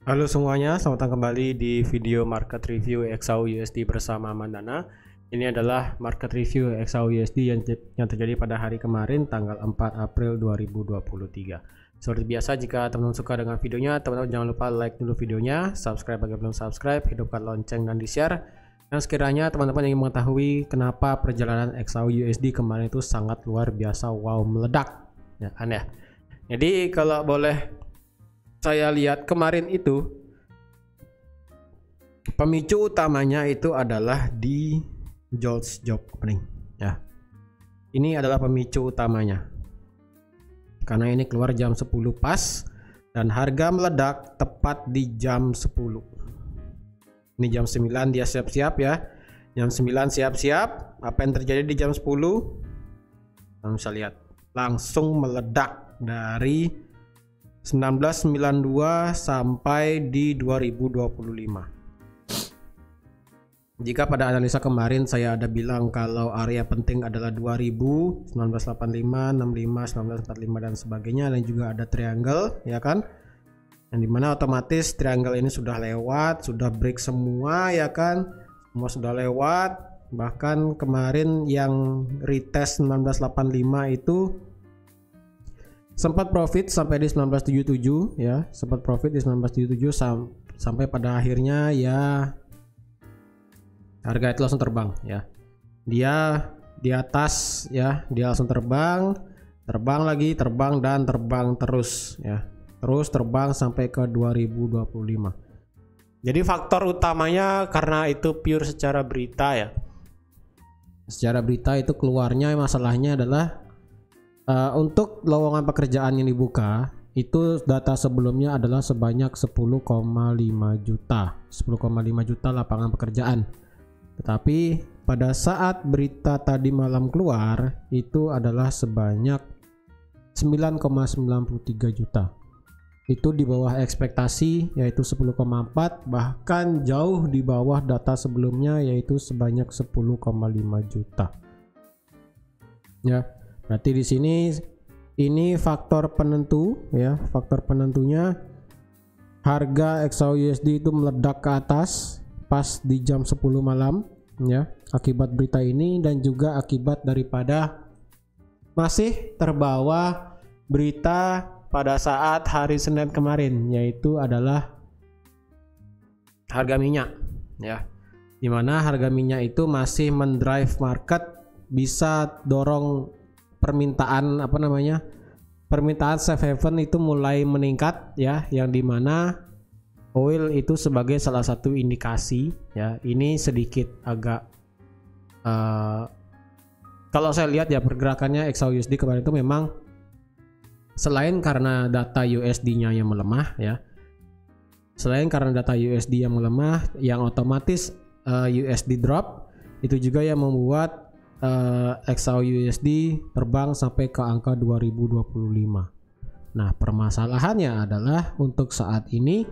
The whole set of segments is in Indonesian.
Halo semuanya, selamat datang kembali di video market review XAU/USD bersama Mandana. Ini adalah market review XAU/USD yang terjadi pada hari kemarin tanggal 4 April 2023. Seperti biasa, jika teman-teman suka dengan videonya, teman-teman jangan lupa like dulu videonya, subscribe bagi belum subscribe, hidupkan lonceng dan di-share. Dan sekiranya teman-teman ingin mengetahui kenapa perjalanan XAU/USD kemarin itu sangat luar biasa, wow, meledak, ya kan ya. Jadi kalau boleh saya lihat kemarin itu pemicu utamanya itu adalah di JOLTS job opening ya. Ini adalah pemicu utamanya karena ini keluar jam 10 pas dan harga meledak tepat di jam 10. Ini jam 9 dia siap-siap ya. Jam 9 siap-siap. Apa yang terjadi di jam 10? Kamu bisa lihat langsung meledak dari 1992 sampai di 2025. Jika pada analisa kemarin saya ada bilang kalau area penting adalah 2000, 1985, 65, 1945 dan sebagainya, dan juga ada triangle ya kan, yang dimana otomatis triangle ini sudah lewat, sudah break semua ya kan, semua sudah lewat. Bahkan kemarin yang retest 1985 itu sempat profit sampai di 1977 ya, sempat profit di 1977 sampai pada akhirnya ya harga itu langsung terbang ya. Dia di atas ya, dia langsung terbang lagi, terbang dan terbang terus ya. Terus terbang sampai ke 2025. Jadi faktor utamanya karena itu pure secara berita ya. Secara berita itu keluarnya masalahnya adalah untuk lowongan pekerjaan yang dibuka itu data sebelumnya adalah sebanyak 10,5 juta 10,5 juta lapangan pekerjaan, tetapi pada saat berita tadi malam keluar itu adalah sebanyak 9,93 juta. Itu di bawah ekspektasi yaitu 10,4, bahkan jauh di bawah data sebelumnya yaitu sebanyak 10,5 juta ya. Berarti di sini ini faktor penentu ya, faktor penentunya harga XAU/USD itu meledak ke atas pas di jam 10 malam ya, akibat berita ini dan juga akibat daripada masih terbawa berita pada saat hari Senin kemarin, yaitu adalah harga minyak ya, dimana harga minyak itu masih mendrive market, bisa dorong permintaan permintaan safe haven itu mulai meningkat ya, yang dimana oil itu sebagai salah satu indikasi ya. Ini sedikit agak kalau saya lihat ya pergerakannya XAU/USD kemarin itu memang selain karena data USD-nya yang melemah ya, selain karena data USD yang melemah yang otomatis USD drop, itu juga yang membuat XAU/USD terbang sampai ke angka 2025. Nah, permasalahannya adalah untuk saat ini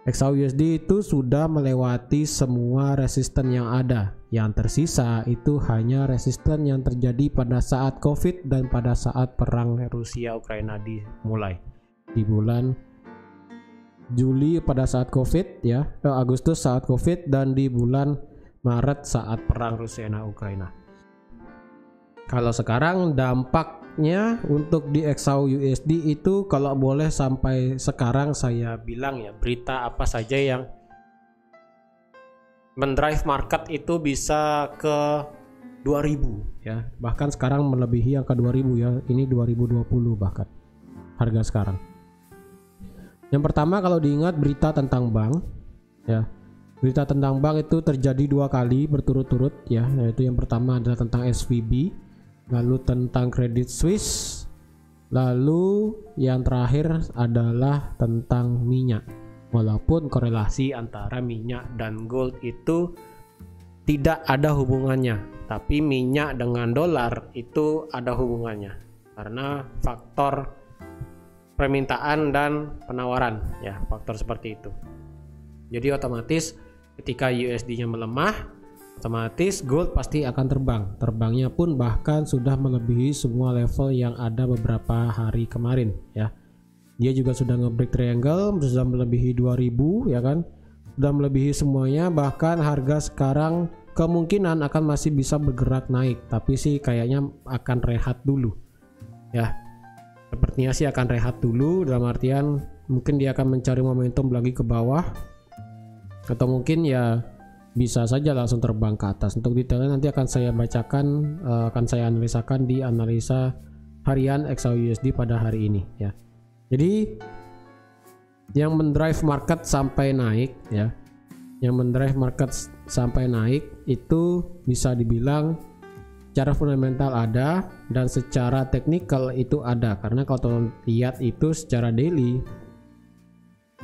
XAU/USD itu sudah melewati semua resisten yang ada. Yang tersisa itu hanya resisten yang terjadi pada saat COVID dan pada saat perang Rusia Ukraina dimulai di bulan Juli pada saat COVID ya, Agustus saat COVID, dan di bulan Maret saat perang Rusia Ukraina. Kalau sekarang dampaknya untuk di XAU/USD itu kalau boleh sampai sekarang saya bilang ya, berita apa saja yang mendrive market itu bisa ke 2000 ya, bahkan sekarang melebihi angka 2000 ya, ini 2020 bahkan harga sekarang. Yang pertama kalau diingat berita tentang bank ya, berita tentang bank itu terjadi 2 kali berturut-turut ya, yaitu yang pertama adalah tentang SVB, lalu tentang Credit Suisse, lalu yang terakhir adalah tentang minyak. Walaupun korelasi antara minyak dan gold itu tidak ada hubungannya, tapi minyak dengan dolar itu ada hubungannya karena faktor permintaan dan penawaran ya, faktor seperti itu. Jadi otomatis ketika USD-nya melemah, otomatis gold pasti akan terbang. Terbangnya pun bahkan sudah melebihi semua level yang ada beberapa hari kemarin ya. Dia juga sudah nge-break triangle, sudah melebihi 2000 ya kan. Sudah melebihi semuanya, bahkan harga sekarang kemungkinan akan masih bisa bergerak naik, tapi sih kayaknya akan rehat dulu. Ya. Sepertinya sih akan rehat dulu, dalam artian mungkin dia akan mencari momentum lagi ke bawah. Atau mungkin ya bisa saja langsung terbang ke atas. Untuk detailnya nanti akan saya bacakan, akan saya analisakan di analisa harian XAUUSD pada hari ini ya. Jadi yang mendrive market sampai naik ya, yang mendrive market sampai naik itu bisa dibilang secara fundamental ada dan secara teknikal itu ada. Karena kalau teman lihat itu secara daily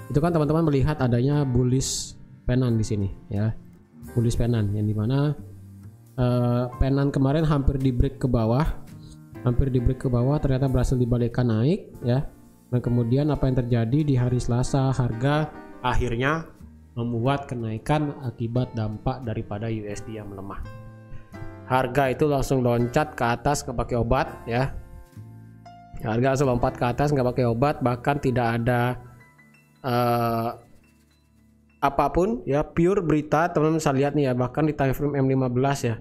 itu kan teman-teman melihat adanya bullish pennant di sini ya, bullish pennant yang dimana pennant kemarin hampir di break ke bawah, ternyata berhasil dibalikkan naik ya. Dan kemudian apa yang terjadi di hari Selasa, harga akhirnya membuat kenaikan akibat dampak daripada USD yang melemah. Harga itu langsung loncat ke atas nggak pakai obat ya. Harga langsung lompat ke atas nggak pakai obat, bahkan tidak ada apapun ya, pure berita. Teman-teman bisa lihat nih ya, bahkan di time frame M15 ya.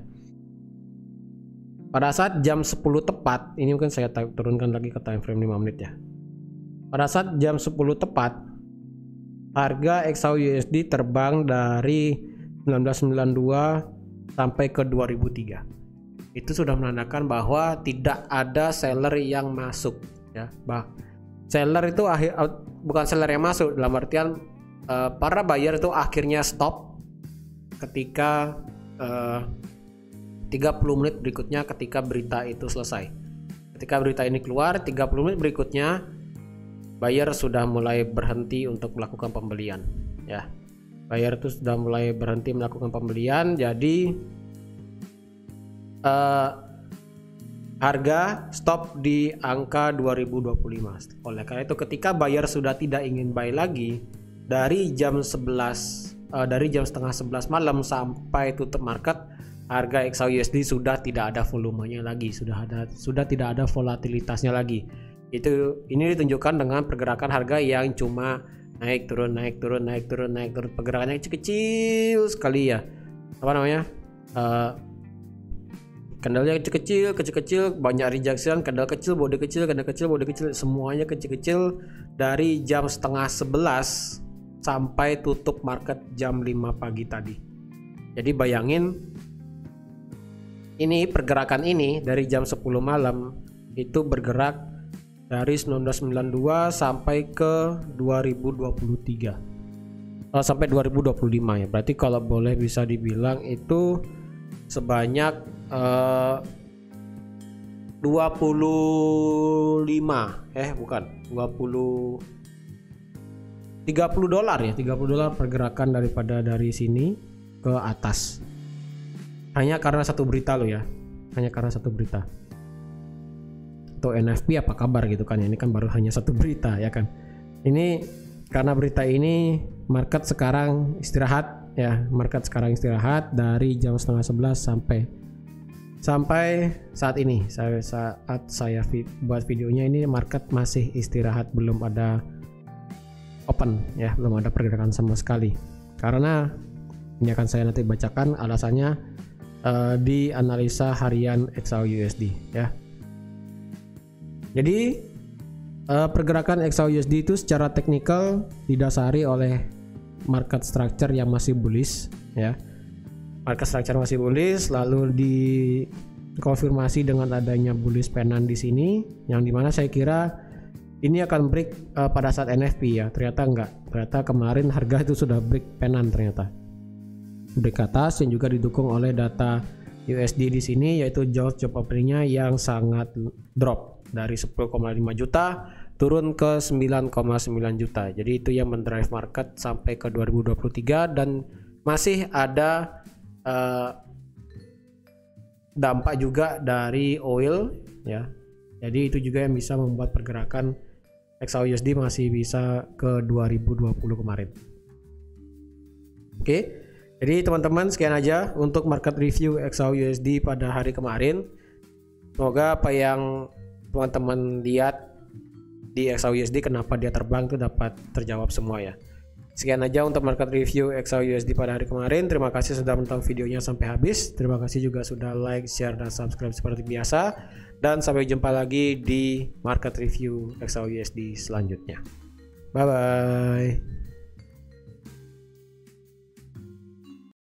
Pada saat jam 10 tepat, ini mungkin saya turunkan lagi ke time frame 5 menit ya. Pada saat jam 10 tepat, harga XAUUSD terbang dari 1992 sampai ke 2003. Itu sudah menandakan bahwa tidak ada seller yang masuk ya. Seller itu bukan seller yang masuk, dalam artian para buyer itu akhirnya stop ketika 30 menit berikutnya ketika berita itu selesai. Ketika berita ini keluar, 30 menit berikutnya buyer sudah mulai berhenti untuk melakukan pembelian ya. Buyer itu sudah mulai berhenti melakukan pembelian, jadi harga stop di angka 2025. Oleh karena itu ketika buyer sudah tidak ingin buy lagi dari jam 11 dari jam setengah 11 malam sampai tutup market, harga XAUUSD sudah tidak ada volumenya lagi, sudah tidak ada volatilitasnya lagi. Ini ditunjukkan dengan pergerakan harga yang cuma naik turun, pergerakannya kecil sekali ya. Apa namanya? Candlenya kecil-kecil, banyak rejection, candle kecil, body kecil, semuanya kecil-kecil dari jam setengah 11 sampai tutup market jam 5 pagi tadi. Jadi bayangin ini pergerakan ini dari jam 10 malam itu bergerak dari 1992 sampai ke 2023 sampai 2025 ya. Berarti kalau boleh bisa dibilang itu sebanyak 30 dolar ya, 30 dolar pergerakan dari sini ke atas. Hanya karena satu berita lo ya, atau NFP apa kabar gitu kan ya. Ini kan baru hanya satu berita ya kan. Ini karena berita ini market sekarang istirahat ya, dari jam setengah 11 sampai saat ini. Saat saya buat videonya ini market masih istirahat, belum ada open ya, belum ada pergerakan sama sekali. Karena ini akan saya nanti bacakan alasannya di analisa harian XAUUSD ya. Jadi pergerakan XAUUSD itu secara teknikal didasari oleh market structure yang masih bullish ya. Market structure masih bullish, lalu dikonfirmasi dengan adanya bullish pennant di sini, yang dimana saya kira ini akan break pada saat NFP ya. Ternyata enggak. Ternyata kemarin harga itu sudah break pennant, ternyata break ke atas, yang juga didukung oleh data USD di sini, yaitu job openingnya yang sangat drop dari 10,5 juta turun ke 9,9 juta. Jadi itu yang mendrive market sampai ke 2023, dan masih ada dampak juga dari oil ya. Jadi itu juga yang bisa membuat pergerakan XAUUSD masih bisa ke 2020 kemarin. Oke. Jadi teman-teman, sekian aja untuk market review XAUUSD pada hari kemarin. Semoga apa yang teman-teman lihat di XAUUSD kenapa dia terbang itu dapat terjawab semua ya. Sekian aja untuk market review XAUUSD pada hari kemarin. Terima kasih sudah menonton videonya sampai habis. Terima kasih juga sudah like, share, dan subscribe seperti biasa. Dan sampai jumpa lagi di market review XAUUSD selanjutnya. Bye bye.